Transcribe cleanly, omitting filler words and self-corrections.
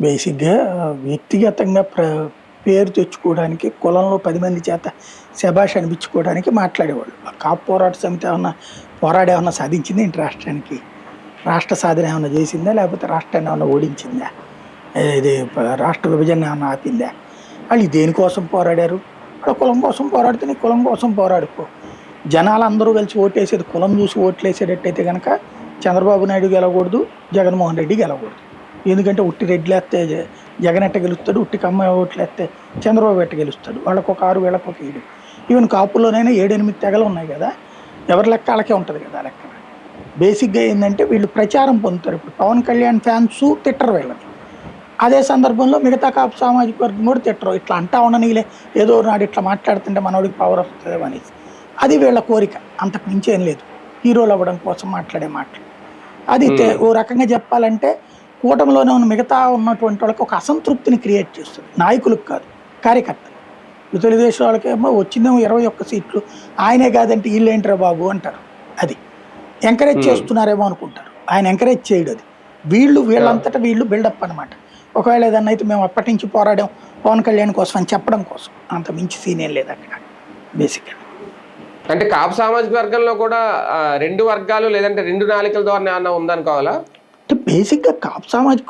బేసిక్‌గా వ్యక్తిగతంగా పేరు తెచ్చుకోవడానికి, కులంలో 10 మంది చేత శభాష్ అనిపించుకోవడానికి మాట్లాడేవాళ్ళు. ఆ కాపు పోరాట సమితి ఏమన్నా సాధించిందా ఏంటి రాష్ట్రానికి? రాష్ట్ర సాధన ఏమన్నా చేసిందా? లేకపోతే రాష్ట్రాన్ని ఏమన్నా ఓడించిందా? ఇది రాష్ట్ర విభజన ఏమన్నా ఆపిందా? వాళ్ళు దేనికోసం పోరాడారు? కులం కోసం పోరాడితే నీ కులం కోసం పోరాడుకో. జనాలందరూ కలిసి ఓటేసేది కులం చూసి ఓట్లేసేటట్టయితే గనక చంద్రబాబు నాయుడు గెలవకూడదు, జగన్మోహన్ రెడ్డి గెలవకూడదు. ఎందుకంటే ఉట్టి రెడ్లేస్తే జగన్ ఎట్ట గెలుస్తాడు, ఉట్టి కమ్మ ఓట్లేస్తే చంద్రబాబు ఎట్ట గెలుస్తాడు. వాళ్ళకొక 6 వీళ్ళకొక 7. ఈవెన్ కాపుల్లోనైనా 7, 8 తెగలు ఉన్నాయి కదా, ఎవరి లెక్క వాళ్ళకే ఉంటుంది కదా లెక్క. బేసిక్గా ఏంటంటే వీళ్ళు ప్రచారం పొందుతారు. ఇప్పుడు పవన్ కళ్యాణ్ ఫ్యాన్స్ తిట్టరు వీళ్ళని, అదే సందర్భంలో మిగతా కాపు సామాజిక వర్గం కూడా తిట్టరు. ఇట్లా అంటా ఉండనీలే, ఏదో నాడు ఇట్లా మాట్లాడుతుంటే మనోడికి పవర్ వస్తుందేమో అనేసి. అది వీళ్ళ కోరిక, అంతకు మించి ఏం లేదు. హీరోలు అవ్వడం కోసం మాట్లాడే మాటలు. అది ఓ రకంగా చెప్పాలంటే కూటమిలోనే ఉన్న మిగతా ఉన్నటువంటి వాళ్ళకి ఒక అసంతృప్తిని క్రియేట్ చేస్తుంది. నాయకులకు కాదు, కార్యకర్తలు. తెలుగుదేశం వాళ్ళకేమో వచ్చిందేమో 21 సీట్లు, ఆయనే కాదంటే వీళ్ళేంట్రా బాబు అంటారు. అది ఎంకరేజ్ చేస్తున్నారేమో అనుకుంటారు, ఆయన ఎంకరేజ్ చేయడు. అది వీళ్ళంతటా వీళ్ళు బిల్డప్ అనమాట. ఒకవేళ ఏదన్నా అయితే మేము అప్పటి నుంచి పోరాడాం పవన్ కళ్యాణ్ కోసం అని చెప్పడం కోసం, అంత మించి సీన్ ఏం లేదు అక్కడ బేసిక్గా. అంటే కాపు సామాజిక వర్గంలో కూడా 2 వర్గాలు లేదంటే 2 నాలికల ద్వారా ఏమన్నా ఉందనుకోవాలా? బేసిక్గా కాపు సామాజిక